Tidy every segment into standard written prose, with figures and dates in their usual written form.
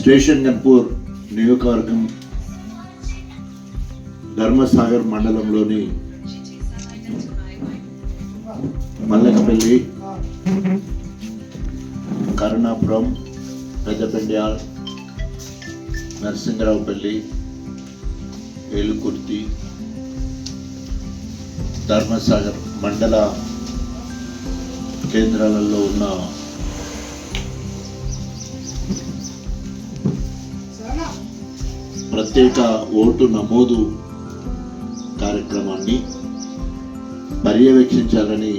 Station Ghanpur నియోజకవర్గం ధర్మసాగర్ మండలంలోని మల్లకపల్లి, కరుణాపురం, పెద్దపెండ్యాల్, నరసింగరావుపల్లి, ఏలుకుర్తి, ధర్మసాగర్ మండల కేంద్రాలలో ఉన్న ప్రత్యేక ఓటు నమోదు కార్యక్రమాన్ని పర్యవేక్షించాలని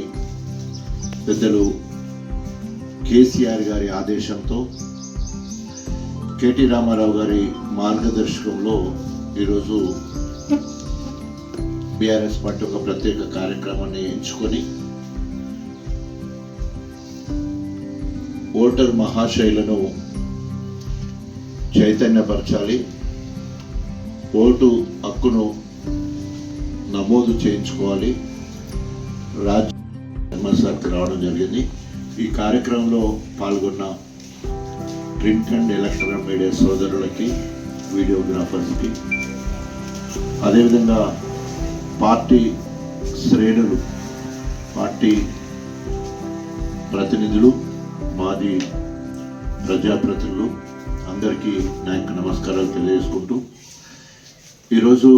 పెద్దలు కేసీఆర్ గారి ఆదేశంతో కేటీ రామారావు గారి మార్గదర్శకంలో ఈరోజు బీఆర్ఎస్ పార్టీ ఒక ప్రత్యేక కార్యక్రమాన్ని ఎంచుకొని ఓటర్ మహాశైలను చైతన్యపరచాలి, ఓటు హక్కును నమోదు చేయించుకోవాలి, ధర్మసాగర్కి రావడం జరిగింది. ఈ కార్యక్రమంలో పాల్గొన్న ప్రింట్ అండ్ ఎలక్ట్రానిక్ మీడియా సోదరులకి, వీడియోగ్రాఫర్స్కి, అదేవిధంగా పార్టీ శ్రేణులు, పార్టీ ప్రతినిధులు, మాజీ ప్రజాప్రతినిధులు అందరికీ నా యొక్క నమస్కారాలు తెలియజేసుకుంటూ, ఈరోజు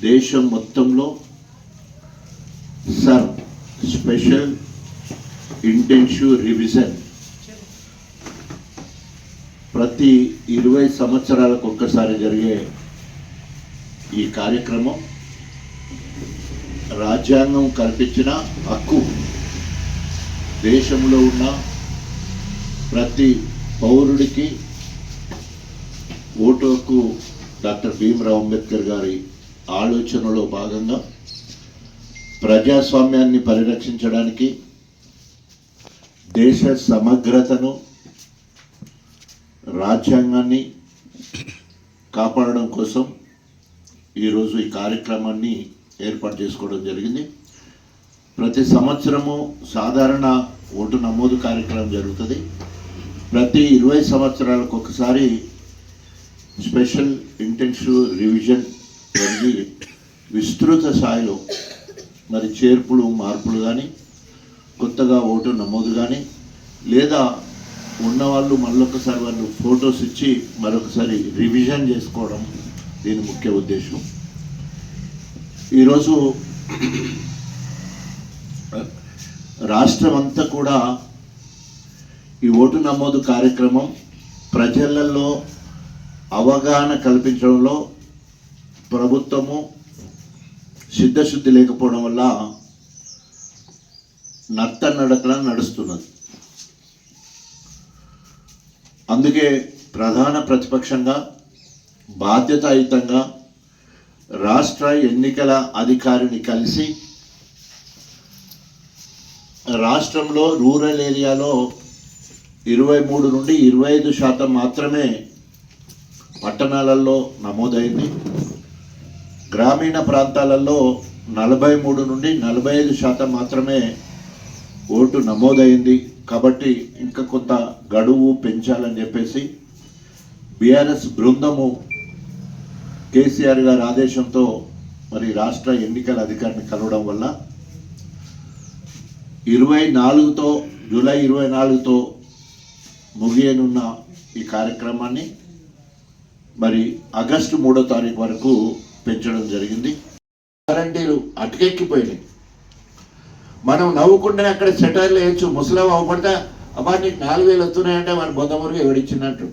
దేశం మొత్తంలో సర్ స్పెషల్ ఇంటెన్సివ్ రివిజన్ ప్రతి 20 సంవత్సరాలకు ఒక్కసారి జరిగే ఈ కార్యక్రమం రాజ్యాంగం కల్పించిన హక్కు. దేశంలో ఉన్న ప్రతి పౌరుడికి ఓటు హక్కు డాక్టర్ భీమ్రావ్ అంబేద్కర్ గారి ఆలోచనలో భాగంగా ప్రజాస్వామ్యాన్ని పరిరక్షించడానికి, దేశ సమగ్రతను, రాజ్యాంగాన్ని కాపాడడం కోసం ఈరోజు ఈ కార్యక్రమాన్ని ఏర్పాటు చేసుకోవడం జరిగింది. ప్రతి సంవత్సరము సాధారణ ఓటు నమోదు కార్యక్రమం జరుగుతుంది. ప్రతి 20 సంవత్సరాలకు ఒకసారి స్పెషల్ ఇంటెన్సివ్ రివిజన్ జరిగి విస్తృత స్థాయిలో మరి చేర్పులు, మార్పులు కానీ, కొత్తగా ఓటు నమోదు కానీ, లేదా ఉన్నవాళ్ళు మళ్ళొకసారి వాళ్ళు ఫొటోస్ ఇచ్చి మరొకసారి రివిజన్ చేసుకోవడం దీని ముఖ్య ఉద్దేశం. ఈరోజు రాష్ట్రం అంతా కూడా ఈ ఓటు నమోదు కార్యక్రమం ప్రజలలో అవగాహన కల్పించడంలో ప్రభుత్వము సిద్ధశుద్ధి లేకపోవడం వల్ల నత్తనడకలా నడుస్తున్నది. అందుకే ప్రధాన ప్రతిపక్షంగా బాధ్యతాయుతంగా రాష్ట్ర ఎన్నికల అధికారిని కలిసి రాష్ట్రంలో రూరల్ ఏరియాలో 23 నుండి 25% మాత్రమే పట్టణాలలో నమోదైంది. గ్రామీణ ప్రాంతాలలో 43 నుండి 45% మాత్రమే ఓటు నమోదైంది. కాబట్టి ఇంకా కొంత గడువు పెంచాలని చెప్పేసి బీఆర్ఎస్ బృందము కేసీఆర్ గారి ఆదేశంతో మరి రాష్ట్ర ఎన్నికల అధికారిని కలవడం వల్ల 24తో జూలై 24తో ముగియనున్న ఈ కార్యక్రమాన్ని మరి ఆగస్టు 3వ తారీఖు వరకు పెంచడం జరిగింది. వారంటీలు అటుకెక్కిపోయినాయి. మనం నవ్వుకుంటేనే అక్కడ సెటైర్లు వేయచ్చు. ముసలం అవ్వబడితే అబ్బా నీకు 4000 వస్తున్నాయంటే మన బొందమురుగు ఎవడిచ్చినట్టు.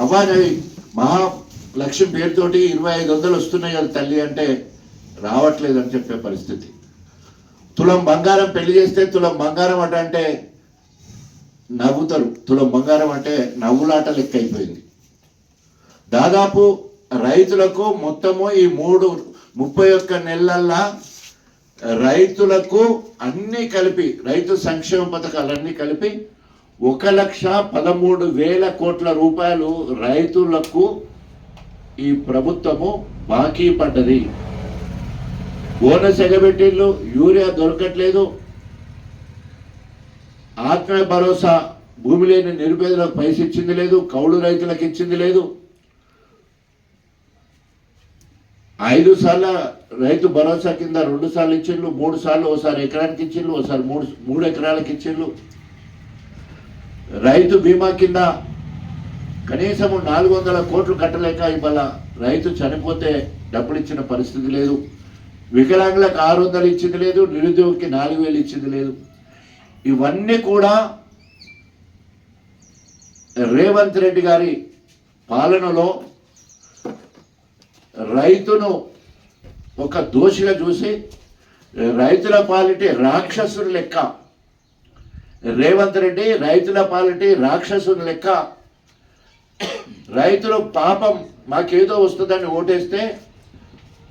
అబ్బా మహాలక్ష్మి పేరుతోటి 2500 వస్తున్నాయి కదా తల్లి అంటే రావట్లేదని చెప్పే పరిస్థితి. తులం బంగారం పెళ్లి చేస్తే తులం బంగారం అంటే నవ్వుతారు. తులం బంగారం అంటే నవ్వులాట లెక్క అయిపోయింది. దాదాపు రైతులకు మొత్తము ఈ 31 నెలల్లో రైతులకు అన్నీ కలిపి, రైతు సంక్షేమ పథకాలన్నీ కలిపి 1,13,000 కోట్ల రూపాయలు రైతులకు ఈ ప్రభుత్వము బాకీ పడ్డది. బోనస్ ఎగబెట్టిళ్ళు, యూరియా దొరకట్లేదు, ఆత్మ భరోసా భూమి లేని నిరుపేదలకు పైసలు ఇచ్చింది లేదు, కౌలు రైతులకు ఇచ్చింది లేదు. 5 సార్లు రైతు భరోసా కింద 2 సార్లు ఇచ్చిండ్రు, 3 సార్లు ఒకసారి ఎకరానికి ఇచ్చిండ్రు, ఒకసారి 3 ఎకరాలకు ఇచ్చిండ్రు. రైతు బీమా కింద కనీసం 400 కోట్లు కట్టలేక ఇవాళ రైతు చనిపోతే డబ్బులు ఇచ్చిన పరిస్థితి లేదు. వికలాంగులకు 600 ఇచ్చింది లేదు, నిరుద్యోగికి 4000 ఇచ్చింది లేదు. ఇవన్నీ కూడా రేవంత్ రెడ్డి గారి పాలనలో రైతును ఒక దోషిగా చూసి రైతుల పాలిటీ రాక్షసుని లెక్క, రేవంత్ రెడ్డి రైతుల పాలిటీ రాక్షసుని లెక్క, రైతులు పాపం మాకేదో వస్తుందని ఓటేస్తే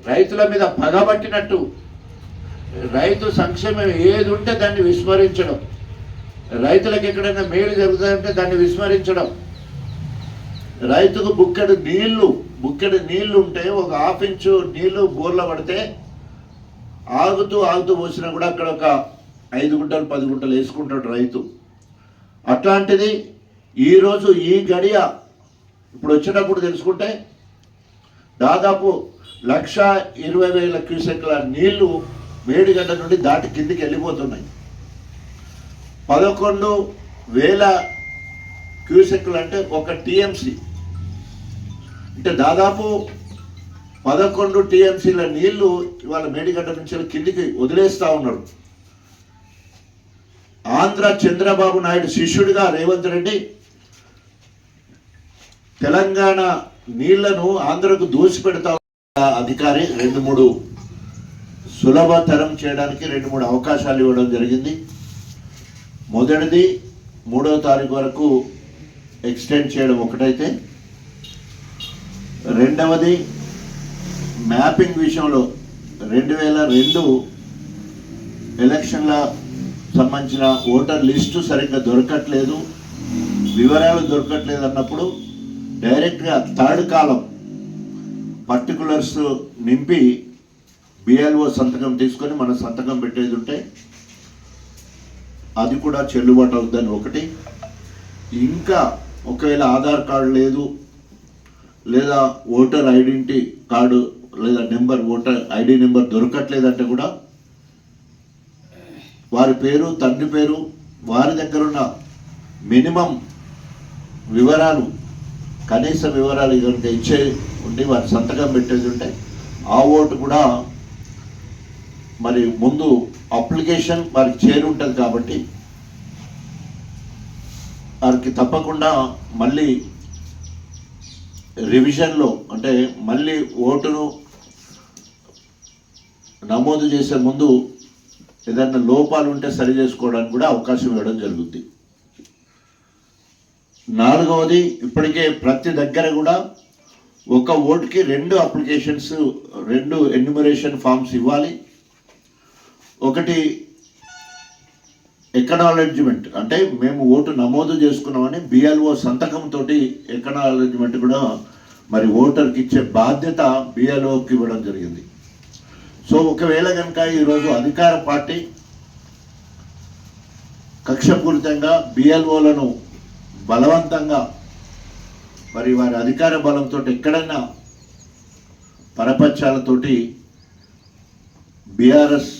రైతుల మీద పగబట్టినట్టు రైతు సంక్షేమం ఏది ఉంటే దాన్ని విస్మరించడం, రైతులకు ఎక్కడైనా మేలు జరుగుతుందంటే దాన్ని విస్మరించడం. రైతుకు బుక్కెడు నీళ్లు ఉంటే ఒక 1/2 ఇంచు నీళ్లు బోర్ల పడితే ఆగుతూ పోసినా కూడా అక్కడ ఒక 5 గుంటలు 10 గుంటలు వేసుకుంటాడు రైతు. అట్లాంటిది ఈరోజు ఈ గడియ ఇప్పుడు వచ్చేటప్పుడు తెలుసుకుంటే దాదాపు 1,20,000 క్యూసెక్ల నీళ్లు మేడిగడ్డ నుండి దాటి కిందికి వెళ్ళిపోతున్నాయి. 11,000 క్యూసెక్లు అంటే ఒక టీఎంసీ, అంటే దాదాపు 11 టీఎంసీల నీళ్లు ఇవాళ మేడిగడ్డ నుంచి కిందికి వదిలేస్తూ ఉన్నారు. ఆంధ్ర చంద్రబాబు నాయుడు శిష్యుడిగా రేవంత్ రెడ్డి తెలంగాణ నీళ్లను ఆంధ్రకు దోసిపెడతా అధికారి 2-3 సులభతరం చేయడానికి 2-3 అవకాశాలు ఇవ్వడం జరిగింది. మొదటిది 3వ తారీఖు వరకు ఎక్స్టెండ్ చేయడం ఒకటైతే, రెండవది మ్యాపింగ్ విషయంలో 2002 ఎలక్షన్ల సంబంధించిన ఓటర్ లిస్టు సరిగ్గా దొరకట్లేదు, వివరాలు దొరకట్లేదు అన్నప్పుడు డైరెక్ట్గా 3rd కాలం పర్టికులర్స్ నింపి బిఎల్ఓ సంతకం తీసుకొని మన సంతకం పెట్టేది ఉంటే అది కూడా చెల్లుబాటు అవుతుందని ఒకటి. ఇంకా ఒకవేళ ఆధార్ కార్డు లేదు లేదా ఓటర్ ఐడెంటిటీ కార్డు లేదా నెంబర్ ఓటర్ ఐడి నెంబర్ దొరకట్లేదంటే కూడా వారి పేరు, తండ్రి పేరు, వారి దగ్గర ఉన్న మినిమం వివరాలు, కనీస వివరాలు కనుక ఇచ్చే ఉండి వారి సంతకం పెట్టేది ఉంటే ఆ ఓటు కూడా మరి ముందు అప్లికేషన్ వారికి చేరి ఉంటుంది కాబట్టి వారికి తప్పకుండా మళ్ళీ రివిజన్లో అంటే మళ్ళీ ఓటును నమోదు చేసే ముందు ఏదైనా లోపాలు ఉంటే సరి చేసుకోవడానికి కూడా అవకాశం ఇవ్వడం జరుగుతుంది. 4వది ఇప్పటికే ప్రతి దగ్గర కూడా ఒక ఓటుకి 2 అప్లికేషన్స్, 2 ఎన్యూమరేషన్ ఫామ్స్ ఇవ్వాలి. ఒకటి ఎక్నాలెడ్జ్మెంట్ అంటే మేము ఓటు నమోదు చేసుకున్నామని బిఎల్ఓ సంతకంతో ఎక్నాలెడ్జ్మెంట్ కూడా మరి ఓటర్కి ఇచ్చే బాధ్యత బిఎల్ఓకి ఇవ్వడం జరిగింది. సో ఒకవేళ కనుక ఈరోజు అధికార పార్టీ కక్షపూరితంగా బిఎల్ఓలను బలవంతంగా మరి వారి అధికార బలంతో ఎక్కడైనా పరపక్షాలతోటి బీఆర్ఎస్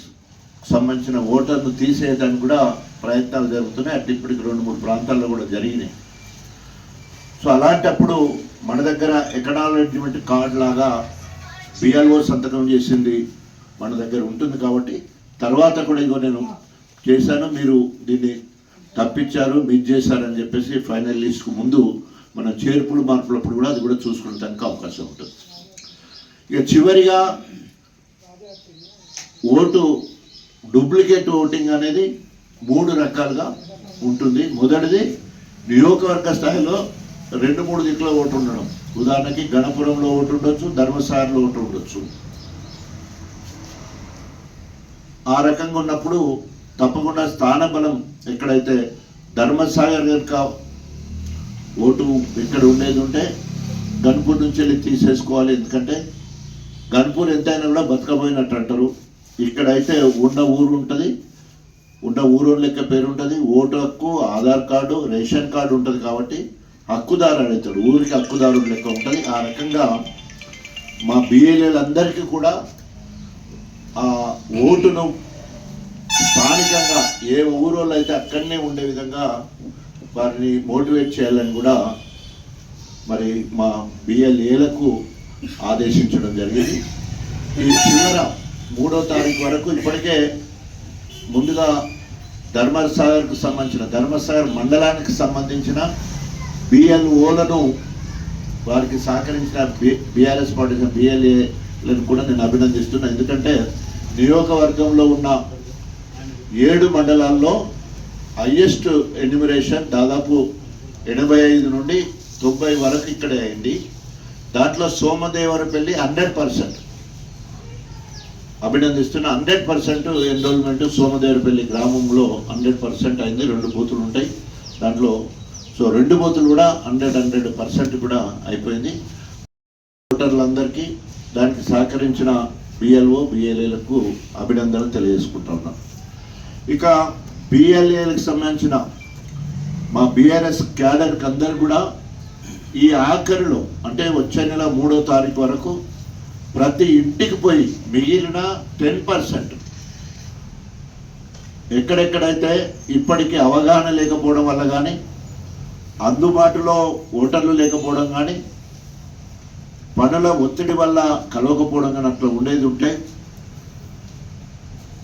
సంబంధించిన ఓటర్ను తీసేయడానికి కూడా ప్రయత్నాలు జరుగుతున్నాయి. అటు ఇప్పటికి 2-3 ప్రాంతాల్లో కూడా జరిగినాయి. సో అలాంటప్పుడు మన దగ్గర ఎకనాలెడ్జ్మెంట్ కార్డు లాగా బిఎల్ఓ సంతకం చేసింది మన దగ్గర ఉంటుంది కాబట్టి తర్వాత కూడా ఇగో నేను చేశాను, మీరు దీన్ని తప్పించారు, మిస్ చేశారని చెప్పేసి ఫైనల్ లిస్ట్కు ముందు మన చేర్పులు మార్పులప్పుడు కూడా అది కూడా చూసుకునేదానికి అవకాశం ఉంటుంది. ఇక చివరిగా ఓటు డూప్లికేట్ ఓటింగ్ అనేది 3 రకాలుగా ఉంటుంది. మొదటిది నియోజకవర్గ స్థాయిలో 2-3 దిక్కుల ఓటు ఉండడం. ఉదాహరణకి గణపురంలో ఓటు ఉండొచ్చు, ధర్మసాగర్లో ఓటు ఉండొచ్చు. ఆ రకంగా ఉన్నప్పుడు తప్పకుండా స్థానబలం ఎక్కడైతే ధర్మసాగర్ కనుక ఓటు ఇక్కడ ఉండేది ఉంటే గన్పూర్ నుంచి వెళ్ళి తీసేసుకోవాలి. ఎందుకంటే గన్పూర్ ఎంతైనా కూడా బతకపోయినట్టు అంటారు. ఇక్కడైతే ఉన్న ఊరు ఉంటుంది, ఉన్న ఊరు లెక్క పేరు ఉంటుంది, ఓటు హక్కు, ఆధార్ కార్డు, రేషన్ కార్డు ఉంటుంది. కాబట్టి హక్కుదారు అవుతాడు, ఊరికి హక్కుదారుడు లెక్క ఉంటుంది. ఆ రకంగా మా బిఎల్ఏలందరికీ కూడా ఆ ఓటును స్థానికంగా ఏ ఊరోళ్ళు అయితే అక్కడనే ఉండే విధంగా వారిని మోటివేట్ చేయాలని కూడా మరి మా బిఎల్ఏలకు ఆదేశించడం జరిగింది. ఈ చివర 3వ తారీఖు వరకు ఇప్పటికే ముందుగా ధర్మసాగర్కు సంబంధించిన ధర్మసాగర్ మండలానికి సంబంధించిన బిఎల్ఓలను వారికి సహకరించిన బీఆర్ఎస్ పార్టీ బిఎల్ఏలను కూడా నేను అభినందిస్తున్నాను. ఎందుకంటే నియోజకవర్గంలో ఉన్న 7 మండలాల్లో హయ్యెస్ట్ ఎన్యూమరేషన్ దాదాపు 85 నుండి 90 వరకు ఇక్కడే అయింది. దాంట్లో సోమదేవరపల్లి 100% అభినందిస్తున్న 100% ఎన్రోల్మెంట్ సోమదేవరపల్లి గ్రామంలో 100% అయింది. 2 బూతులు ఉంటాయి దాంట్లో. సో 2 బూతులు కూడా 100% కూడా అయిపోయింది. ఓటర్లందరికీ దానికి సహకరించిన బిఎల్ఓ బిఎల్ఏలకు అభినందనలు తెలియజేసుకుంటా ఉన్నాం. ఇక బిఎల్ఏలకు సంబంధించిన మా బీఆర్ఎస్ క్యాడర్కి అందరు కూడా ఈ ఆఖరిలో అంటే వచ్చే నెల 3వ తారీఖు వరకు ప్రతి ఇంటికి పోయి మిగిలిన 10% ఎక్కడెక్కడైతే ఇప్పటికీ అవగాహన లేకపోవడం వల్ల కానీ, అందుబాటులో ఓటర్లు లేకపోవడం కానీ, పనుల ఒత్తిడి వల్ల కలవకపోవడం కానీ అట్లా ఉండేది ఉంటే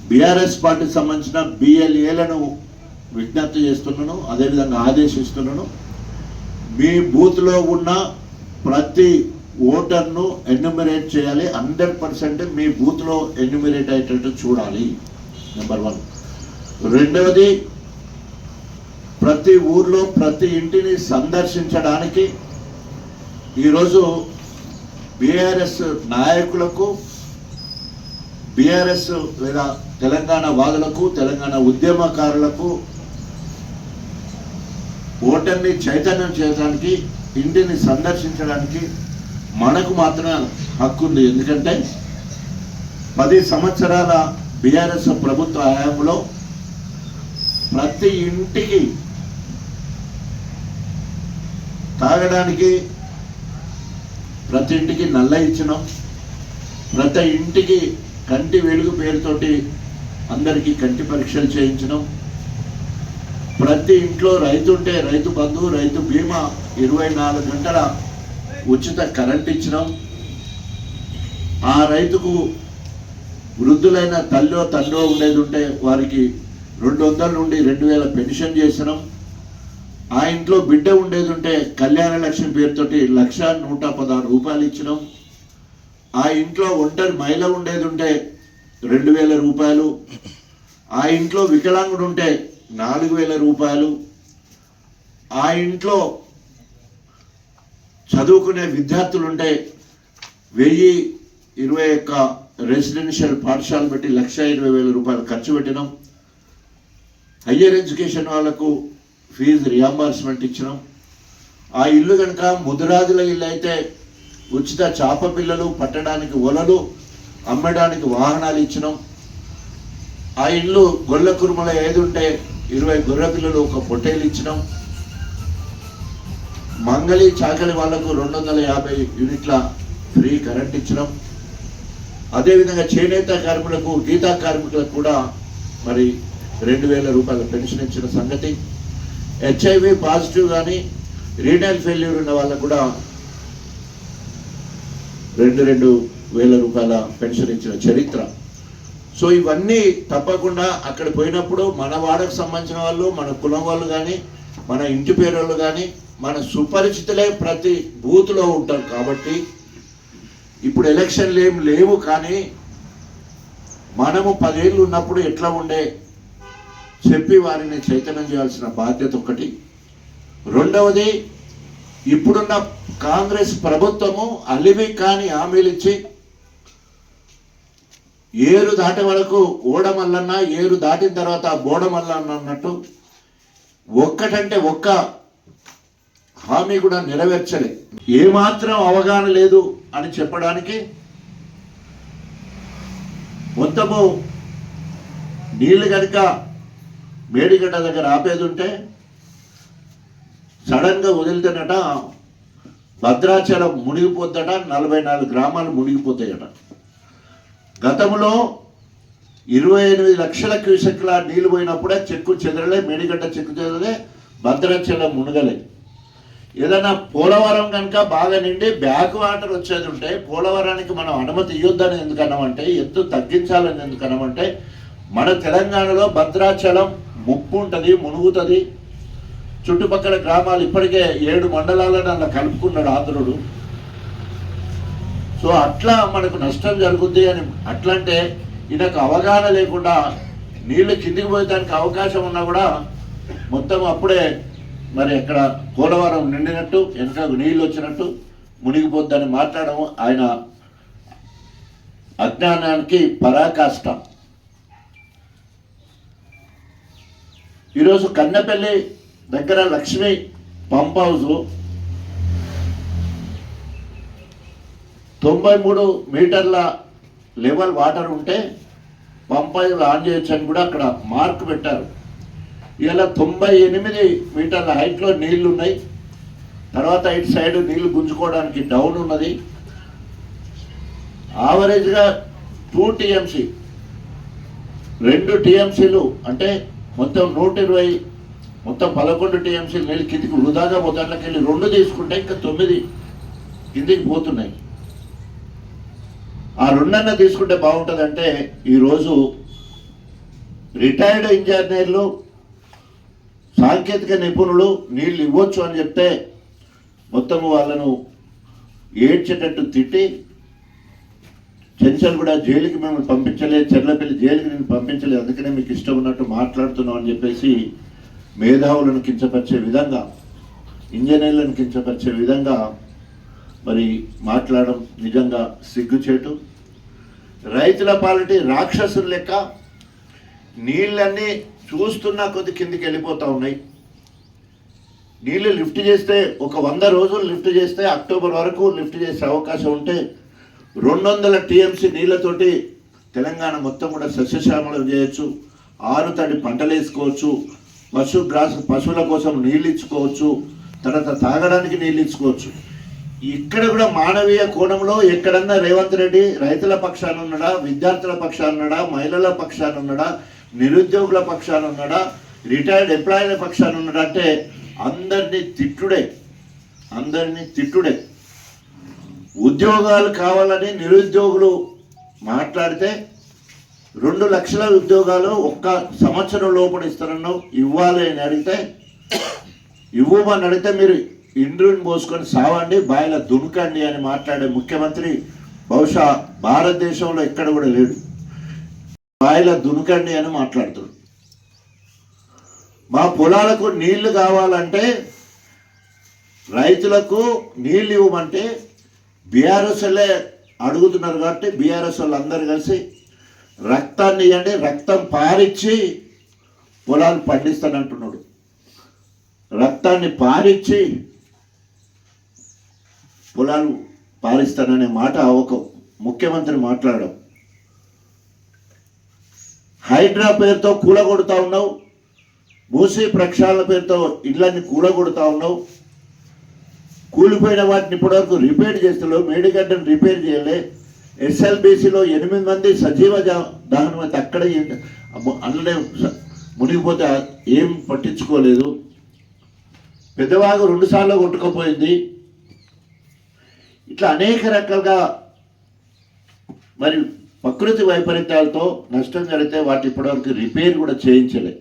బీఆర్ఎస్ పార్టీకి సంబంధించిన బిఎల్ఏలను విజ్ఞప్తి చేస్తున్నాను, అదేవిధంగా ఆదేశిస్తున్నాను. మీ బూత్లో ఉన్న ప్రతి ఓటర్ను ఎన్యూమరేట్ చేయాలి. 100% మీ బూత్లో ఎన్యూమరేట్ అయ్యేటట్టు చూడాలి. నెంబర్ 1. రెండవది, ప్రతి ఊర్లో ప్రతి ఇంటిని సందర్శించడానికి ఈరోజు బీఆర్ఎస్ నాయకులకు, బీఆర్ఎస్ లేదా తెలంగాణ వాదులకు, తెలంగాణ ఉద్యమకారులకు ఓటర్ని చైతన్యం చేయడానికి, ఇంటిని సందర్శించడానికి మనకు మాత్రమే హక్కు ఉంది. ఎందుకంటే 10 సంవత్సరాల బీఆర్ఎస్ ప్రభుత్వ హయాంలో ప్రతి ఇంటికి తాగడానికి, ప్రతి ఇంటికి నల్ల ఇచ్చినాం, ప్రతి ఇంటికి కంటి వెలుగు పేరుతోటి అందరికీ కంటి పరీక్షలు చేయించినాం, ప్రతి ఇంట్లో రైతు ఉంటే రైతు బంధు, రైతు బీమా, 24 గంటల ఉచిత కరెంట్ ఇచ్చినాం, ఆ రైతుకు వృద్ధులైన తల్లో తండ్రో ఉండేది ఉంటే వారికి 200 నుండి 2000 పెన్షన్ చేసినాం, ఆ ఇంట్లో బిడ్డ ఉండేది ఉంటే కళ్యాణ లక్ష్మి పేరుతోటి 1,116 రూపాయలు ఇచ్చినాం, ఆ ఇంట్లో ఒంటరి మహిళ ఉండేది ఉంటే 2,000 రూపాయలు, ఆ ఇంట్లో వికలాంగుడు ఉంటే 4,000 రూపాయలు, ఆ ఇంట్లో చదువుకునే విద్యార్థులుంటే 1021 రెసిడెన్షియల్ పాఠశాల పెట్టి 1,20,000 రూపాయలు ఖర్చు పెట్టినాం, హయ్యర్ ఎడ్యుకేషన్ వాళ్ళకు ఫీజు రియంబర్స్మెంట్ ఇచ్చినాం, ఆ ఇల్లు కనుక ముదిరాజుల ఇల్లు అయితే ఉచిత చేప పిల్లలు, పట్టడానికి వలలు, అమ్మడానికి వాహనాలు ఇచ్చినాం, ఆ ఇల్లు గొల్ల కురుమల ఏది ఉంటే 20 గొర్రె పిల్లలు, ఒక పొట్టేలు ఇచ్చినాం, మంగళి చాకలి వాళ్లకు 250 యూనిట్ల ఫ్రీ కరెంట్ ఇచ్చినాం, అదేవిధంగా చేనేత కార్మికులకు, గీతా కార్మికులకు కూడా మరి 2,000 రూపాయల పెన్షన్ ఇచ్చిన సంగతి, హెచ్ఐవి పాజిటివ్ కానీ రీనల్ ఫెయిల్యూర్ ఉన్న వాళ్ళకు కూడా 2,000 రూపాయల పెన్షన్ ఇచ్చిన చరిత్ర. సో ఇవన్నీ తప్పకుండా అక్కడ పోయినప్పుడు మన వాడకు సంబంధించిన వాళ్ళు, మన కులం వాళ్ళు కానీ, మన ఇంటి పేరు వాళ్ళు కానీ, మన సుపరిచితులే ప్రతి బూత్లో ఉంటారు. కాబట్టి ఇప్పుడు ఎలక్షన్లు ఏం లేవు, కానీ మనము 10 ఏళ్ళు ఉన్నప్పుడు ఎట్లా ఉండే చెప్పి వారిని చైతన్యం చేయాల్సిన బాధ్యత ఒకటి. రెండవది, ఇప్పుడున్న కాంగ్రెస్ ప్రభుత్వము అలివి కాని హామీలు ఇచ్చి ఏరు దాటే వరకు ఓడమల్లన్న, ఏరు దాటిన తర్వాత బోడమల్లన్న అన్నట్టు ఒక్కటంటే ఒక్క హామీ కూడా నెరవేర్చలే. ఏమాత్రం అవగాహన లేదు అని చెప్పడానికి మొత్తము నీళ్లు కనుక మేడిగడ్డ దగ్గర ఆపేది ఉంటే సడన్గా వదిలితేనట భద్రాచలం మునిగిపోద్దట, 44 గ్రామాలు మునిగిపోతాయట. గతంలో 28 లక్షల క్యూసెక్ల నీళ్ళు పోయినప్పుడే చెక్కు చెదరలే, మేడిగడ్డ చెక్కు చెదరలే, భద్రాచలం మునగలే. ఏదైనా పోలవరం కనుక బాగా నిండి బ్యాక్ వాటర్ వచ్చేది ఉంటే పోలవరానికి మనం అనుమతి ఇవ్వద్దని ఎందుకన్నామంటే, ఎత్తు తగ్గించాలని ఎందుకన్నామంటే, మన తెలంగాణలో భద్రాచలం ముప్పు ఉంటుంది, మునుగుతుంది. చుట్టుపక్కల గ్రామాలు ఇప్పటికే 7 మండలాలను అలా కలుపుకున్నాడు ఆంధ్రుడు. సో అట్లా మనకు నష్టం జరుగుద్ది అని. అట్లంటే ఈయనకు అవగాహన లేకుండా నీళ్లు కిందికి పోయేదానికి అవకాశం ఉన్నా కూడా మొత్తం అప్పుడే మరి ఎక్కడ పోలవరం నిండినట్టు వెనక నీళ్ళు వచ్చినట్టు మునిగిపోద్దని మాట్లాడడం ఆయన అజ్ఞానానికి పరాకాష్ట. ఈరోజు కన్నెపల్లి దగ్గర లక్ష్మి పంప్ హౌస్ 93 మీటర్ల లెవెల్ వాటర్ ఉంటే పంప్ హౌస్ ఆన్ చేయొచ్చు అని కూడా అక్కడ మార్క్ పెట్టారు. ఇలా 98 మీటర్ల హైట్లో నీళ్లు ఉన్నాయి. తర్వాత ఇటు సైడ్ నీళ్లు గుంజుకోవడానికి డౌన్ ఉన్నది. ఆవరేజ్గా 2 టీఎంసీ 2 టీఎంసీలు అంటే మొత్తం 120, మొత్తం 11 టీఎంసీలు నీళ్ళు కిందికి వృధాగా పోతాట్లకి వెళ్ళి 2 తీసుకుంటే ఇంకా 9 కిందికి పోతున్నాయి. ఆ 2 తీసుకుంటే బాగుంటుందంటే ఈరోజు రిటైర్డ్ ఇంజనీర్లు, సాంకేతిక నిపుణులు నీళ్ళు ఇవ్వచ్చు అని చెప్తే మొత్తం వాళ్ళను ఏడ్చేటట్టు తిట్టి, చెంచల్ కూడా జైలుకి మేము పంపించలేదు, చెర్లపల్లి జైలుకి నేను పంపించలేదు, అందుకనే మీకు ఇష్టం ఉన్నట్టు మాట్లాడుతున్నాం అని చెప్పేసి మేధావులను కించపరిచే విధంగా, ఇంజనీర్లను కించపరిచే విధంగా మరి మాట్లాడడం నిజంగా సిగ్గుచేటు. రైతుల పాలిటీ రాక్షసులు లెక్క నీళ్ళన్నీ చూస్తున్నా కొద్ది కిందికి వెళ్ళిపోతూ ఉన్నాయి. నీళ్ళు లిఫ్ట్ చేస్తే ఒక 100 రోజులు లిఫ్ట్ చేస్తే అక్టోబర్ వరకు లిఫ్ట్ చేసే అవకాశం ఉంటే 200 టీఎంసీ నీళ్ళతోటి తెలంగాణ మొత్తం కూడా సస్యశ్యామలం చేయొచ్చు. 6 తడి పంటలు వేసుకోవచ్చు, పశువుల కోసం నీళ్ళు ఇచ్చుకోవచ్చు, తర్వాత తాగడానికి నీళ్ళు ఇచ్చుకోవచ్చు. ఇక్కడ కూడా మానవీయ కోణంలో ఎక్కడన్నా రేవంత్ రెడ్డి రైతుల పక్షాన ఉన్నాడా, విద్యార్థుల పక్షాన ఉన్నాడా, మహిళల పక్షాన ఉన్నాడా, నిరుద్యోగుల పక్షాన ఉన్నాడా, రిటైర్డ్ ఎంప్లాయీల పక్షాన ఉన్నాడా అంటే అందరినీ తిట్టుడే. ఉద్యోగాలు కావాలని నిరుద్యోగులు మాట్లాడితే 2 లక్షల ఉద్యోగాలు 1 సంవత్సరం లోపల ఇస్తారన్నావు, ఇవ్వాలి అని అడిగితే ఇవ్వమని అడిగితే మీరు ఇండ్రుని పోసుకొని సావండి, బాయిల దునకండి అని మాట్లాడే ముఖ్యమంత్రి బహుశా భారతదేశంలో ఎక్కడ కూడా లేడు. బాయిల దునకండి అని మాట్లాడుతాడు. మా పొలాలకు నీళ్లు కావాలంటే, రైతులకు నీళ్ళు ఇవ్వమంటే బీఆర్ఎస్ వాళ్ళే అడుగుతున్నారు కాబట్టి బీఆర్ఎస్ వాళ్ళు అందరు కలిసి రక్తాన్ని ఇవ్వండి, రక్తం పారిచ్చి పొలాలు పండిస్తానంటున్నాడు. రక్తాన్ని పారిచ్చి పొలాలు పారిస్తాననే మాట ఒక ముఖ్యమంత్రి మాట్లాడడం. హైడ్రా పేరుతో కూలగొడుతూ ఉన్నావు, మూసీ ప్రక్షాళన పేరుతో ఇళ్ళని కూలగొడుతూ ఉన్నావు. కూలిపోయిన వాటిని ఇప్పటివరకు రిపేర్ చేస్తలేవు, మేడిగడ్డను రిపేర్ చేయలే. ఎస్ఎల్బీసీలో 8 మంది సజీవ దహనం అయితే అక్కడే అందులో మునిగిపోతే ఏం పట్టించుకోలేదు. పెద్దవాగు 2 సార్లు కొట్టుకుపోయింది. ఇట్లా అనేక రకాలుగా మరి ప్రకృతి వైపరీత్యాలతో నష్టం జరిగితే వాటి ఇప్పటివరకు రిపేర్ కూడా చేయించలే.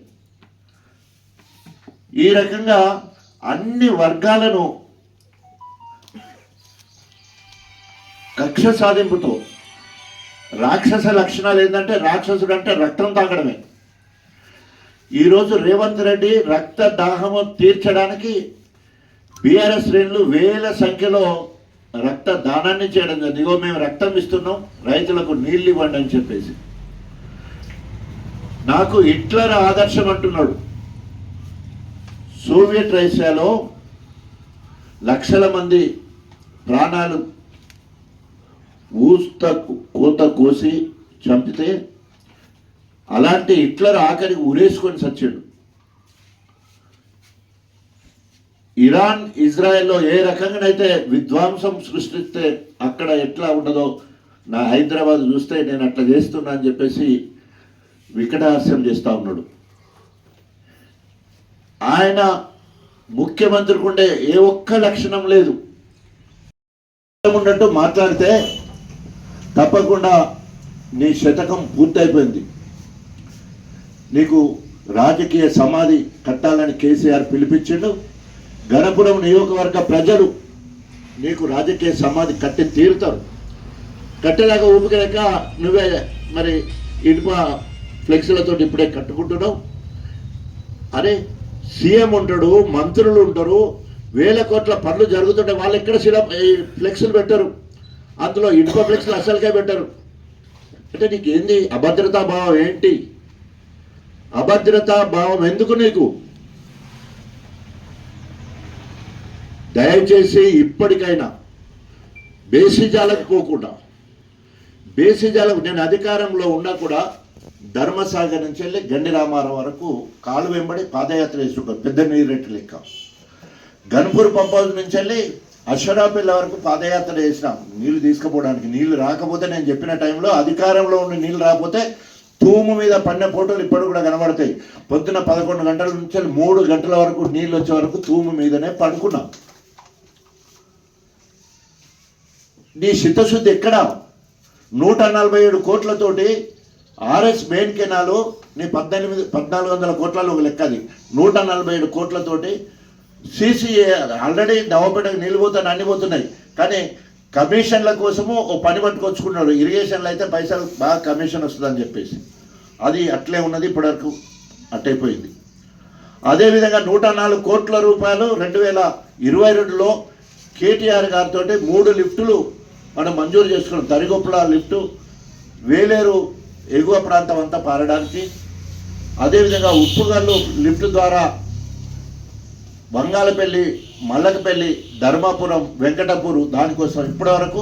ఈ రకంగా అన్ని వర్గాలను కక్ష సాధింపుతో, రాక్షస లక్షణాలు ఏంటంటే రాక్షసుడు అంటే రక్తం తాగడమే. ఈరోజు రేవంత్ రెడ్డి రక్త దాహము తీర్చడానికి బీఆర్ఎస్ శ్రేణులు వేల సంఖ్యలో రక్త దానాన్ని చేయడం జరిగింది. ఇగో మేము రక్తం ఇస్తున్నాం, రైతులకు నీళ్ళు ఇవ్వండి అని చెప్పేసి. నాకు హిట్లర్ ఆదర్శం అంటున్నాడు. సోవియట్ రష్యాలో లక్షల మంది ప్రాణాలు కోత కోసి చంపితే అలాంటి హిట్లర్ ఆఖరికి ఉరేసుకొని చచ్చాడు. ఇరాన్ ఇజ్రాయెల్లో ఏ రకంగానైతే విధ్వంసం సృష్టిస్తే అక్కడ ఎట్లా ఉండదో నా హైదరాబాద్ చూస్తే నేను అట్లా చేస్తున్నా అని చెప్పేసి వికటహాస్యం చేస్తూ ఉన్నాడు. ఆయన ముఖ్యమంత్రికి ఉండే ఏ ఒక్క లక్షణం లేదు. ఉన్నట్టు మాట్లాడితే తప్పకుండా నీ శతకం పూర్తయిపోయింది. నీకు రాజకీయ సమాధి కట్టాలని కేసీఆర్ పిలిపించిండు. గణపురం నియోజకవర్గ ప్రజలు నీకు రాజకీయ సమాధి కట్టి తీరుతారు. కట్టేలాగా ఊపికలేక నువ్వే మరి ఇనుప ఫ్లెక్స్లతో ఇప్పుడే కట్టుకుంటున్నావు. అరే సీఎం ఉంటాడు, మంత్రులు ఉంటారు, వేల కోట్ల పనులు జరుగుతుంటే వాళ్ళు ఎక్కడ ఫ్లెక్స్లు పెట్టరు, అందులో ఇనుప ఫ్లెక్స్లు అసలుకే పెట్టరు. అంటే నీకేంది అభద్రతా భావం ఏంటి? అభద్రతా భావం ఎందుకు నీకు? దయచేసి ఇప్పటికైనా బేసిజాలకు పోకుండా, బేసిజాలకు నేను అధికారంలో ఉన్నా కూడా ధర్మసాగర్ నుంచి వెళ్ళి గండి రామారావు వరకు కాలు వెంబడి పాదయాత్ర వేస్తుంటారు, పెద్ద నీరెట్టు లెక్క. గన్పూర్ పంప్ హౌస్ నుంచి వెళ్ళి అశ్వరాపిల్ల వరకు పాదయాత్ర చేసినాం నీళ్లు తీసుకుపోవడానికి. నీళ్లు రాకపోతే నేను చెప్పిన టైంలో అధికారంలో ఉండి నీళ్లు రాకపోతే తూము మీద పడిన ఫోటోలు ఇప్పుడు కూడా కనబడతాయి. పొద్దున 11 గంటల నుంచి 3 గంటల వరకు నీళ్ళు వచ్చే వరకు తూము మీదనే పడుకున్నాం. నీ చిత్తశుద్ధి ఎక్కడ? 147 కోట్లతోటి ఆర్ఎస్ మెయిన్ కెనాలు నీ 1400 కోట్లలో ఒక లెక్కది. 147 కోట్లతోటి సిసిఏ ఆల్రెడీ నవపేటకు నీళ్ళు పోతాను అన్ని పోతున్నాయి. కానీ కమిషన్ల కోసము ఓ పని పట్టుకొచ్చుకున్నాడు. ఇరిగేషన్లో అయితే పైసలు బాగా కమిషన్ వస్తుందని చెప్పేసి అది అట్లే ఉన్నది, ఇప్పటివరకు అట్టయిపోయింది. అదేవిధంగా 104 కోట్ల రూపాయలు 2022లో కేటీఆర్ గారితో 3 లిఫ్టులు మనం మంజూరు చేసుకున్నాం. తరిగొప్పల లిఫ్టు, వేలేరు ఎగువ ప్రాంతం అంతా పారడానికి, అదేవిధంగా ఉప్పుగల్లు లిఫ్ట్ ద్వారా బంగాళపల్లి, మల్లకపల్లి, ధర్మాపురం, వెంకటపూరు దానికోసం ఇప్పటి వరకు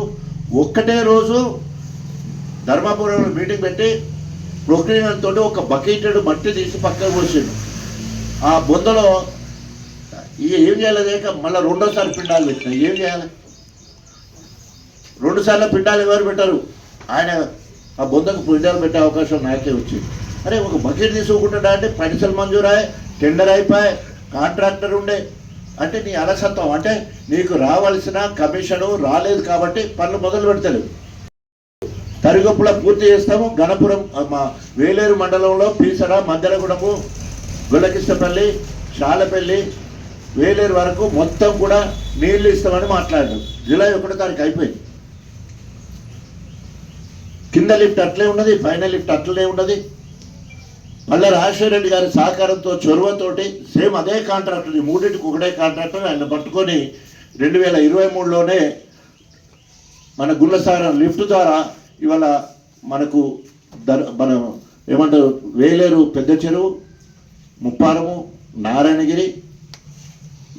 ఒక్కటే రోజు ధర్మాపురంలో మీటింగ్ పెట్టి ప్రొక్లీనర్ తోటి ఒక బకెటెడ్ మట్టి తీసి పక్కకు పోసిండు. ఆ బొందలో ఏం చేయలేదేక మళ్ళీ 2వ పిండాలు పెట్టినా. ఏం చేయాలి? 2 సార్లు పిండాలు ఎవరు పెట్టారు? ఆయన ఆ బొందకు పిండాలు పెట్టే అవకాశం నాకే వచ్చింది. అరే ఒక బకెట్ తీసుకుంటుంటా అంటే పైసలు మంజూరాయి, టెండర్ అయిపోయి, కాంట్రాక్టర్ ఉండే. అంటే నీ అలసత్వం, అంటే నీకు రావాల్సిన కమిషను రాలేదు కాబట్టి పనులు మొదలు పెడతాడు. తరిగొప్పుల పూర్తి చేస్తాము. గణపురం మా వేలేరు మండలంలో పీసర, మద్దెలగూడెము, గొల్లకిష్టపల్లి, శాలపల్లి, వేలేరు వరకు మొత్తం కూడా నీళ్లు ఇస్తామని మాట్లాడాడు. జూలై 1వ తారీఖు అయిపోయింది. కింద లిఫ్ట్ అట్లే ఉన్నది, పైన లిఫ్ట్ అట్లనే ఉన్నది. మళ్ళీ రాజశేఖర రెడ్డి గారి సహకారంతో, చొరవతోటి సేమ్ అదే కాంట్రాక్టర్, ఈ మూడింటికి ఒకటే కాంట్రాక్టర్ ఆయన పట్టుకొని 2023లోనే మన గుల్లసాగర్ లిఫ్ట్ ద్వారా ఇవాళ మనకు మనం ఏమంటారు వేలేరు, పెద్ద చెరువు, ముప్పారము, నారాయణగిరి,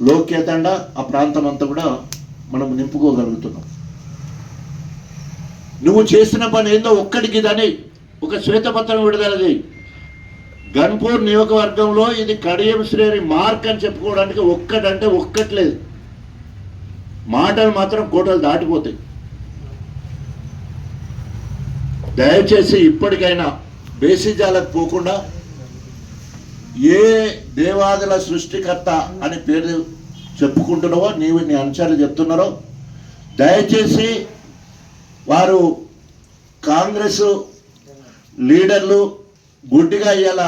లోక్యతండ ఆ ప్రాంతం అంతా కూడా మనం నింపుకోగలుగుతున్నాం. నువ్వు చేసిన పని ఏందో ఒక్కడికి దాన్ని ఒక శ్వేతపత్రం విడుదల చేయి. గన్పూర్ నియోజకవర్గంలో ఇది కడియం శ్రేణి మార్క్ అని చెప్పుకోవడానికి ఒక్కటంటే ఒక్కట్లేదు. మాటలు మాత్రం కోటలు దాటిపోతాయి. దయచేసి ఇప్పటికైనా బేసిజాలకు పోకుండా ఏ దేవాదుల సృష్టికర్త అని పేరు చెప్పుకుంటున్నావో, నీవు నీ అనుచరులు చెప్తున్నారో, దయచేసి వారు కాంగ్రెస్ లీడర్లు గుడ్డిగా ఇవాళ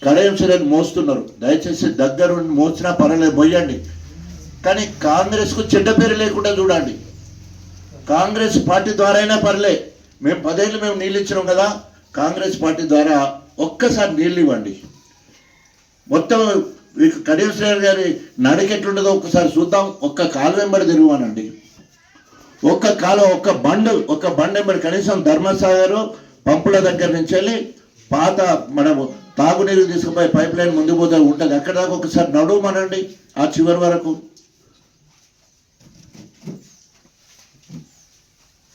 కడియం శ్రేణి మోస్తున్నారు. దయచేసి దగ్గరుండి మోసినా పర్వాలేదు, మొయ్యండి. కానీ కాంగ్రెస్కు చెడ్డ పేరు లేకుండా చూడండి. కాంగ్రెస్ పార్టీ ద్వారా అయినా పర్లే. మేము 10 ఏళ్ళు మేము నీళ్ళు ఇచ్చినాం కదా, కాంగ్రెస్ పార్టీ ద్వారా ఒక్కసారి నీళ్ళు ఇవ్వండి. మొత్తం కడియం శ్రేణి గారి నడకెట్లుంటుందో ఒక్కసారి చూద్దాం. ఒక్క కాలు వెంబడి తిరుగువానండి. ఒక్క బండి వెంబడి కనీసం ధర్మసాగర్ పంపుల దగ్గర నుంచి వెళ్ళి పాత మనము తాగునీరు తీసుకుపోయి పైప్ లైన్ ముందుకు పోతే ఉంటుంది, అక్కడ దాకా ఒకసారి నడుమనండి ఆ చివరి వరకు.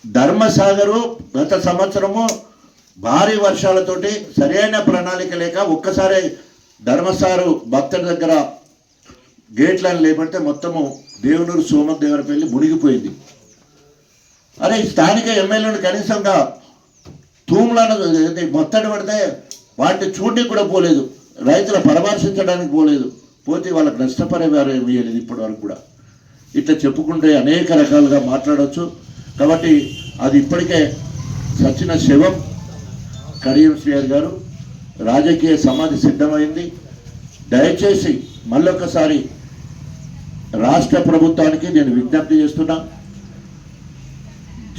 ధర్మసాగరు గత సంవత్సరము భారీ వర్షాలతోటి సరైన ప్రణాళిక లేక ఒక్కసారి ధర్మసాగరు భక్తుల దగ్గర గేట్లను లేపడితే మొత్తము దేవునూరు సోమదేవరపల్లి మునిగిపోయింది. అరే స్థానిక ఎమ్మెల్యేలు కనీసంగా తూములను మొత్తడి పడితే వాటిని చూడడానికి కూడా పోలేదు, రైతుల పరామర్శించడానికి పోలేదు, పోతే వాళ్ళకి నష్టపరిహారం ఇవ్వలేదు ఇప్పటి వరకు కూడా. ఇట్లా చెప్పుకుంటే అనేక రకాలుగా మాట్లాడవచ్చు. కాబట్టి అది ఇప్పటికే సచిన శవం. కడియం శ్రీహరి గారు రాజకీయ సమాధి సిద్ధమైంది. దయచేసి మళ్ళొకసారి రాష్ట్ర ప్రభుత్వానికి నేను విజ్ఞప్తి చేస్తున్నా,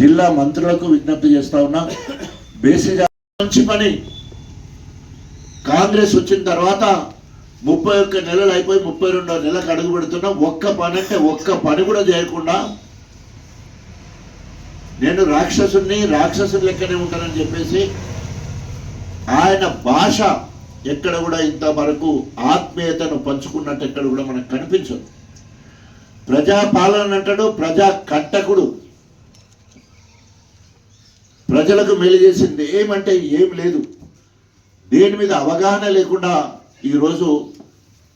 జిల్లా మంత్రులకు విజ్ఞప్తి చేస్తా ఉన్నా, బేసిగా మంచి పని కాంగ్రెస్ వచ్చిన తర్వాత 31 నెలలు అయిపోయి 32వ నెలకు అడుగు పెడుతున్నాం. ఒక్క పని అంటే ఒక్క పని కూడా చేయకుండా నేను రాక్షసుని లెక్కనే ఉంటానని చెప్పేసి ఆయన భాష ఎక్కడ కూడా ఇంతవరకు ఆత్మీయతను పంచుకున్నట్టు ఎక్కడ కూడా మనకు కనిపించదు. ప్రజాపాలన అంటాడు, ప్రజా కంటకుడు, ప్రజలకు మేలు చేసింది ఏమంటే ఏం లేదు. దేని మీద అవగాహన లేకుండా ఈరోజు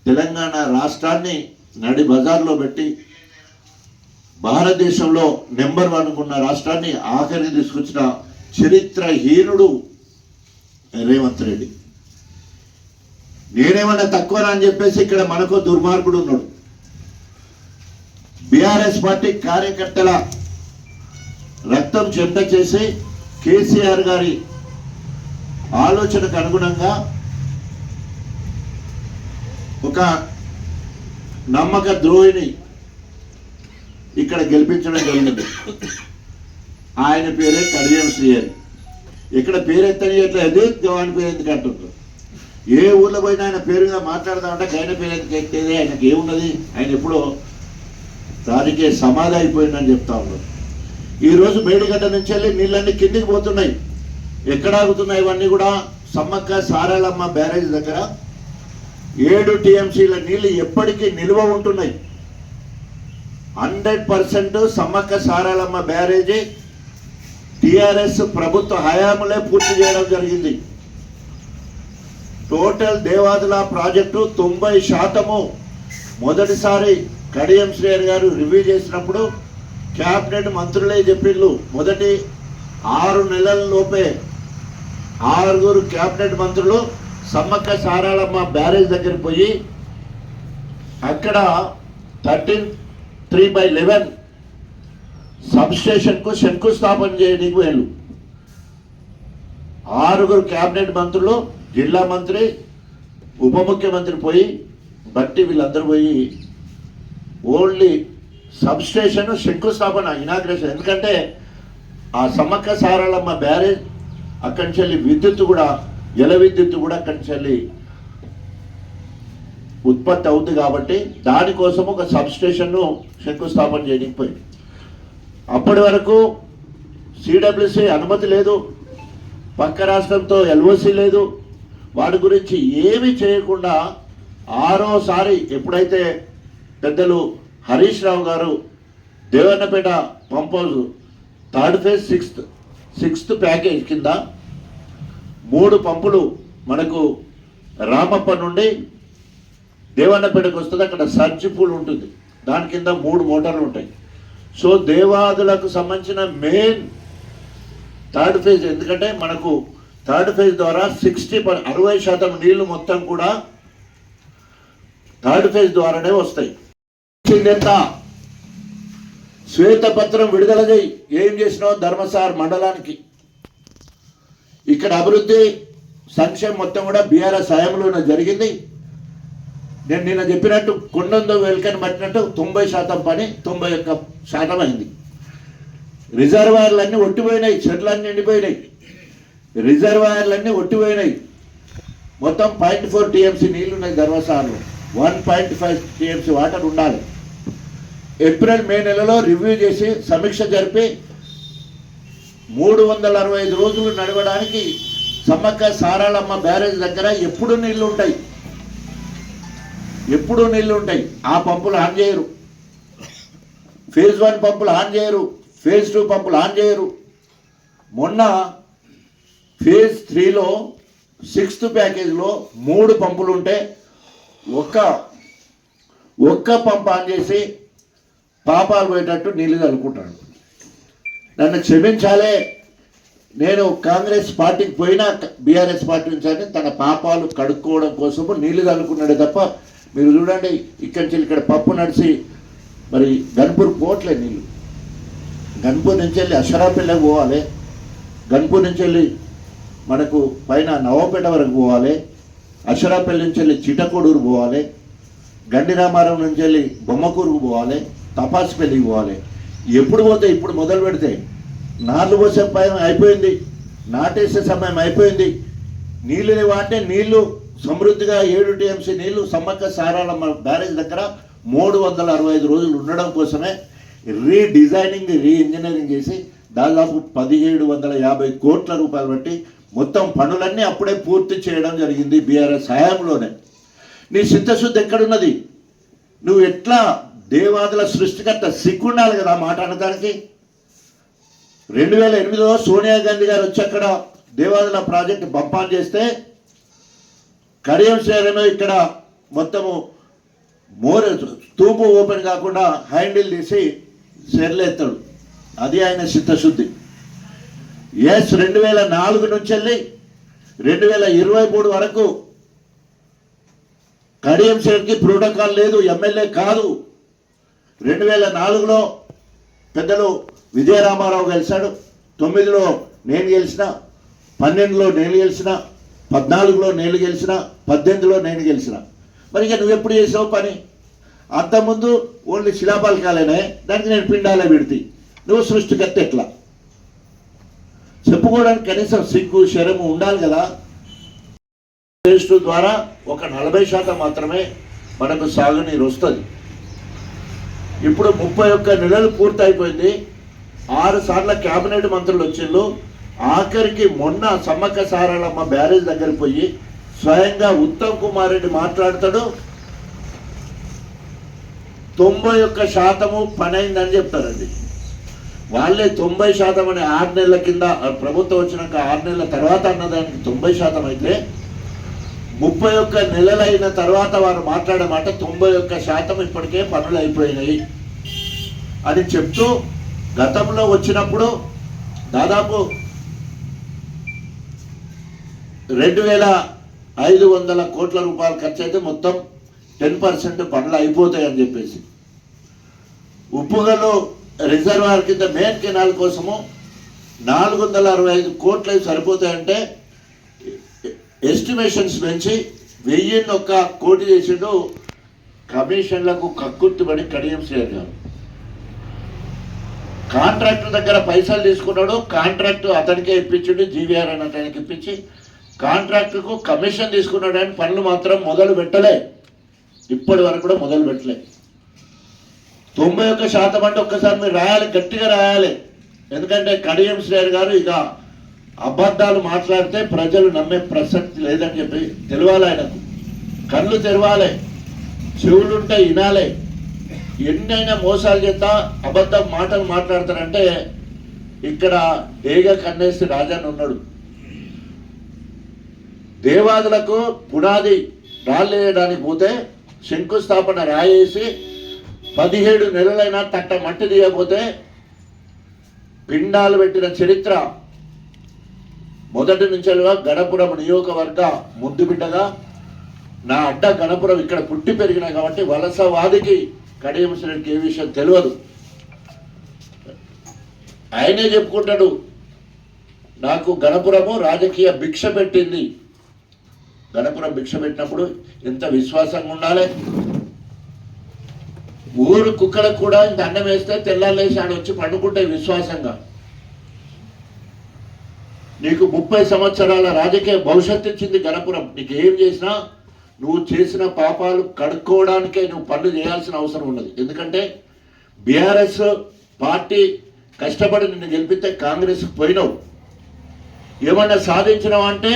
తెలంగాణ రాష్ట్రాన్ని నడి బజార్లో పెట్టి భారతదేశంలో నెంబర్ 1 ఉన్న రాష్ట్రాన్ని ఆఖరికి తీసుకొచ్చిన చరిత్రహీనుడు రేవంత్ రెడ్డి. నేనేమన్నా తక్కువనా అని చెప్పేసి ఇక్కడ మనకు దుర్మార్గుడు ఉన్నాడు. బీఆర్ఎస్ పార్టీ కార్యకర్తల రక్తం చెంత చేసి కేసీఆర్ గారి ఆలోచనకు అనుగుణంగా ఒక నమ్మక ద్రోహిని ఇక్కడ గెలిపించడం జరిగింది. ఆయన పేరే కడియం శ్రీహరి. ఇక్కడ పేరు ఎత్తని ఎట్లా అదే ఆయన పేరు ఎందుకు అంటున్నారు. ఏ ఊర్లో పోయినా ఆయన పేరుగా మాట్లాడదామంటే ఆయన పేరు ఎందుకు ఎత్తేది, ఆయనకి ఏమున్నది, ఆయన ఎప్పుడో రాజకీయ సమాధి అయిపోయిందని చెప్తా ఉన్నారు. ఈరోజు మేడిగడ్డ నుంచి వెళ్ళి నీళ్ళన్నీ కిందికి పోతున్నాయి. ఎక్కడ ఆగుతున్నాయి ఇవన్నీ కూడా? సమ్మక్క సారాలమ్మ బ్యారేజ్ దగ్గర 7 టీఎంసీల నీళ్లు ఎప్పటికీ నిల్వ ఉంటున్నాయి. 100% సమ్మక్క సారాలమ్మ బ్యారేజీ టిఆర్ఎస్ ప్రభుత్వ హయాంలో పూర్తి చేయడం జరిగింది. టోటల్ దేవాదుల ప్రాజెక్టు 90% మొదటిసారి కడియం శ్రీహరి గారు రివ్యూ చేసినప్పుడు క్యాబినెట్ మంత్రులే చెప్పిండ్రు. మొదటి 6 నెలల లోపే 6 క్యాబినెట్ మంత్రులు సమ్మక్క సారాలమ్మ బ్యారేజ్ దగ్గరికి పోయి అక్కడ 13/11 సబ్స్టేషన్కు శంకుస్థాపన చేయడానికి వెళ్ళు. 6 క్యాబినెట్ మంత్రులు, జిల్లా మంత్రి, ఉప ముఖ్యమంత్రి పోయి బట్టి వీళ్ళందరూ పోయి ఓన్లీ సబ్స్టేషన్ శంకుస్థాపన ఇనాగ్రేషన్. ఎందుకంటే ఆ సమ్మక్క సారాలమ్మ బ్యారేజ్ అక్కడి నుంచి వెళ్ళి విద్యుత్ కూడా, జల విద్యుత్ కూడా అక్కడి నుంచి వెళ్ళి ఉత్పత్తి అవుతుంది కాబట్టి దానికోసం ఒక సబ్స్టేషన్ను శంకుస్థాపన చేయడానికి పోయింది. అప్పటి వరకు సిడబ్ల్యూసి అనుమతి లేదు, పక్క రాష్ట్రంతో ఎల్ఓసి లేదు. వాటి గురించి ఏమీ చేయకుండా 6వసారి ఎప్పుడైతే పెద్దలు హరీష్ రావు గారు Devannapeta pump house 3rd phase 6th package కింద 3 పంపులు మనకు రామప్ప నుండి దేవన్నపేటకు వస్తుంది. అక్కడ సర్జ్ పూల్ ఉంటుంది, దాని కింద 3 మోటార్లు ఉంటాయి. సో దేవాదులకు సంబంధించిన మెయిన్ 3rd ఫేజ్, ఎందుకంటే మనకు 3rd ఫేజ్ ద్వారా 60% నీళ్లు మొత్తం కూడా 3rd ఫేజ్ ద్వారానే వస్తాయి. ఎంత శ్వేతపత్రం విడుదల చేయి, ఏం చేసినావు ధర్మసార్ మండలానికి. ఇక్కడ అభివృద్ధి సంక్షేమం మొత్తం కూడా బీఆర్ఎస్ హయాంలోనే జరిగింది. నేను నిన్న చెప్పినట్టు కొండందో వెల్కని పట్టినట్టు 90% పని 91% అయింది. రిజర్వాయర్లన్నీ ఒట్టిపోయినాయి, చెట్లన్నీ ఎండిపోయినాయి, రిజర్వాయర్లన్నీ ఒట్టిపోయినాయి. మొత్తం 0.4 టీఎంసీ నీళ్లు ఉన్నాయి ధర్మసార్లు, 1.5 టీఎంసీ వాటర్ ఉండాలి. ఏప్రిల్ మే నెలలో రివ్యూ చేసి సమీక్ష జరిపి 365 రోజులు నడవడానికి సమ్మక్క సారాలమ్మ బ్యారేజ్ దగ్గర ఎప్పుడు నీళ్లు ఉంటాయి, ఎప్పుడు నీళ్లు ఉంటాయి. ఆ పంపులు ఆన్ చేయరు, ఫేజ్ 1 పంపులు ఆన్ చేయరు, ఫేజ్ 2 పంపులు ఆన్ చేయరు. మొన్న ఫేజ్ 3లో 6th ప్యాకేజ్లో 3 పంపులు ఉంటే ఒక్క పంప్ ఆన్ చేసి పాపాలు పోయేటట్టు నీళ్ళు చల్లుకుంటాడు. నన్ను క్షమించాలే, నేను కాంగ్రెస్ పార్టీకి పోయినా బీఆర్ఎస్ పార్టీ నుంచి అని తన పాపాలు కడుక్కోవడం కోసము నీళ్లు చల్లుకున్నాడే తప్ప, మీరు చూడండి ఇక్కడి నుంచి ఇక్కడ పప్పు నడిచి మరి గన్పూర్ పోవట్లే నీళ్ళు. గన్పూర్ నుంచి వెళ్ళి అషరాపల్లికి పోవాలి, గన్పూర్ నుంచి వెళ్ళి మనకు పైన నవాపేట వరకు పోవాలి, అషరాపల్లి నుంచి వెళ్ళి చిటకోడూరు పోవాలి, గండిరామారం నుంచి వెళ్ళి బొమ్మకూరుకు పోవాలి, తపాసుపల్లికి పోవాలి. ఎప్పుడు పోతే ఇప్పుడు మొదలు పెడితే నార్లు పోసే పైన అయిపోయింది, నాటేసే సమయం అయిపోయింది. నీళ్ళు వాటే నీళ్లు సమృద్ధిగా 7 టీఎంసీ నీళ్లు సమ్మక్క సారాలమ్మ బ్యారేజ్ దగ్గర 365 రోజులు ఉండడం కోసమే రీడిజైనింగ్ రీఇంజనీరింగ్ చేసి దాదాపు 1750 కోట్ల రూపాయలు బట్టి మొత్తం పనులన్నీ అప్పుడే పూర్తి చేయడం జరిగింది బీఆర్ఎస్ హయాంలోనే. నీ చిత్తశుద్ధి ఎక్కడున్నది? నువ్వు ఎట్లా దేవాదుల సృష్టికర్త సిగ్గుండాలి కదా మాట అనడానికి. 2008లో సోనియా గాంధీ గారు వచ్చి అక్కడ దేవాదుల ప్రాజెక్టు బంపాన్ చేస్తే కడియం శ్రేణిలో ఇక్కడ మొత్తము తూపు ఓపెన్ కాకుండా హ్యాండిల్ తీసి సెర్లేస్తాడు. అది ఆయన చిత్తశుద్ధి. ఎస్ 2004 నుంచి వెళ్ళి 2023 వరకు కడియం శ్రేణికి ప్రోటోకాల్ లేదు, ఎమ్మెల్యే కాదు. 2004లో పెద్దలు విజయరామారావు గెలిచాడు, 9లో నేను గెలిచిన, 12లో నేను గెలిచిన, 14లో నేను గెలిచిన, 18లో నేను గెలిచిన. మరి ఇక నువ్వెప్పుడు చేసావు పని? అంతకుముందు ఓన్లీ శిలాపాలకాలేనే, దానికి నేను పిండాలే పెడితే నువ్వు సృష్టికర్త ఎట్లా చెప్పుకోవడానికి కనీసం సిగ్గు శరము ఉండాలి కదా. ద్వారా ఒక 40% మాత్రమే మనకు సాగునీరు వస్తుంది. ఇప్పుడు 31 నెలలు పూర్తయిపోయింది. 6 సార్లు కేబినెట్ మంత్రులు వచ్చిండ్రు. ఆఖరికి మొన్న సమ్మక్క సారాలమ్మ బ్యారేజ్ దగ్గర పోయి స్వయంగా ఉత్తమ్ కుమార్ రెడ్డి మాట్లాడతాడు, 91% పని అయిందని చెప్తారండి. వాళ్ళే 90% అని 6 నెలల కింద ప్రభుత్వం వచ్చినాక 6 నెలల తర్వాత అన్నదానికి 90% అయితే 31 నెలలైన తర్వాత వారు మాట్లాడే మాట 91% ఇప్పటికే పనులు అయిపోయినాయి అని చెప్తూ, గతంలో వచ్చినప్పుడు దాదాపు 2500 కోట్ల రూపాయలు ఖర్చు అయితే మొత్తం 10% పనులు అయిపోతాయని చెప్పేసి, ఉప్పుగలు రిజర్వాయర్ కింద మెయిన్ కెనాల్ కోసము 465 కోట్లు సరిపోతాయంటే ఎస్టిమేషన్స్ పెంచి 1001 కోటి చేసిండు. కమిషన్లకు కక్కుర్తిపడి కడియం శ్రేణి గారు కాంట్రాక్టర్ దగ్గర పైసలు తీసుకున్నాడు, కాంట్రాక్టు అతనికే ఇప్పించిండు, జీవీఆర్ అని అతనికి ఇప్పించి కాంట్రాక్టర్కు కమిషన్ తీసుకున్నాడు. అని పనులు మాత్రం మొదలు పెట్టలే, ఇప్పటి వరకు కూడా మొదలు పెట్టలే. 91% అంటే ఒక్కసారి మీరు రాయాలి, గట్టిగా రాయాలి. ఎందుకంటే కడియం శ్రేణి గారు ఇక అబద్ధాలు మాట్లాడితే ప్రజలు నమ్మే ప్రసక్తి లేదని చెప్పి తెలవాలి. ఆయనకు కళ్ళు తెరవాలి, చెవులుంటే వినాలి. ఎన్నైనా మోసాలు చేస్తా అబద్ధం మాటలు మాట్లాడతారంటే ఇక్కడ డేగ కన్నేసి రాజాని ఉన్నాడు. దేవాదులకు పునాది రాళ్ళేయడానికి పోతే శంకుస్థాపన రాయేసి 17 నెలలైనా తట్ట మట్టి తీయకపోతే పిండాలు పెట్టిన చరిత్ర మొదటి నుంచెలుగా గణపురం నియోజకవర్గ ముద్దు బిడ్డగా నా అడ్డ గణపురం ఇక్కడ పుట్టి పెరిగినా కాబట్టి వలసవాదికి కడియం శ్రేణికి ఏ విషయం తెలియదు. ఆయనే చెప్పుకుంటాడు, నాకు గణపురము రాజకీయ భిక్ష పెట్టింది. గణపురం భిక్ష పెట్టినప్పుడు ఎంత విశ్వాసంగా ఉండాలి. ఊరు కుక్కలకు కూడా ఇంత అన్నం వేస్తే తెల్లాలేసి ఆడ వచ్చి పండుకుంటే విశ్వాసంగా. నీకు 30 సంవత్సరాల రాజకీయ భవిష్యత్తు ఇచ్చింది గణపురం. నీకు ఏం చేసినా నువ్వు చేసిన పాపాలు కడుక్కోవడానికే నువ్వు పనులు చేయాల్సిన అవసరం ఉన్నది. ఎందుకంటే బీఆర్ఎస్ పార్టీ కష్టపడి నిన్ను గెలిపితే కాంగ్రెస్కి పోయినావు, ఏమన్నా సాధించినావు అంటే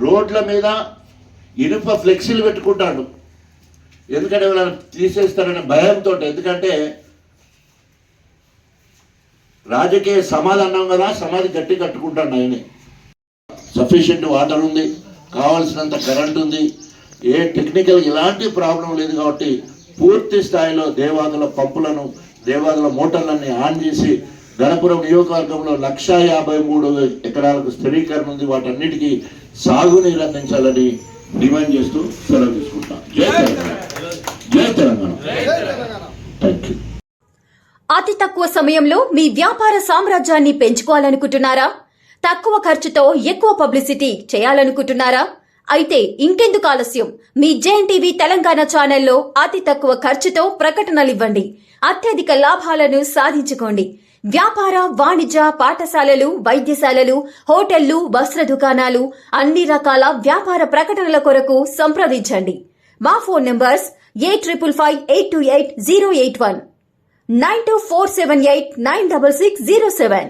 రోడ్ల మీద ఇనుప ఫ్లెక్సీలు పెట్టుకుంటాడు. ఎందుకంటే వాళ్ళని తీసేస్తారనే భయంతో. ఎందుకంటే రాజకీయ సమాధి అన్నాం కదా, సమాధి గట్టి కట్టుకుంటాడు ఆయనే. సఫిషియెంట్ వాటర్ ఉంది, కావాల్సినంత కరెంట్ ఉంది, ఏ టెక్నికల్ ఎలాంటి ప్రాబ్లం లేదు. కాబట్టి పూర్తి స్థాయిలో దేవాదుల పంపులను దేవాదుల మోటార్లన్నీ ఆన్ చేసి గణపురం నియోజకవర్గంలో 153 ఎకరాలకు స్థిరీకరణ ఉంది. వాటన్నిటికీ సాగునీరు అందించాలని డిమాండ్ చేస్తూ సెలవు తీసుకుంటాం. జై తెలంగాణ, జై తెలంగాణ. Thank you. అతి తక్కువ సమయంలో మీ వ్యాపార సామ్రాజ్యాన్ని పెంచుకోవాలనుకుంటున్నారా? తక్కువ ఖర్చుతో ఎక్కువ పబ్లిసిటీ చేయాలనుకుంటున్నారా? అయితే ఇంకెందుకు ఆలస్యం? మీ జేఎన్టీవీ తెలంగాణ ఛానల్లో అతి తక్కువ ఖర్చుతో ప్రకటనలివ్వండి. అత్యధిక లాభాలను సాధించుకోండి. వ్యాపార, వాణిజ్య, పాఠశాలలు, వైద్యశాలలు, హోటళ్లు, వస్త్ర దుకాణాలు, అన్ని రకాల వ్యాపార ప్రకటనల కొరకు సంప్రదించండి. మా ఫోన్ నంబర్స్ 8558288081, 9247896607.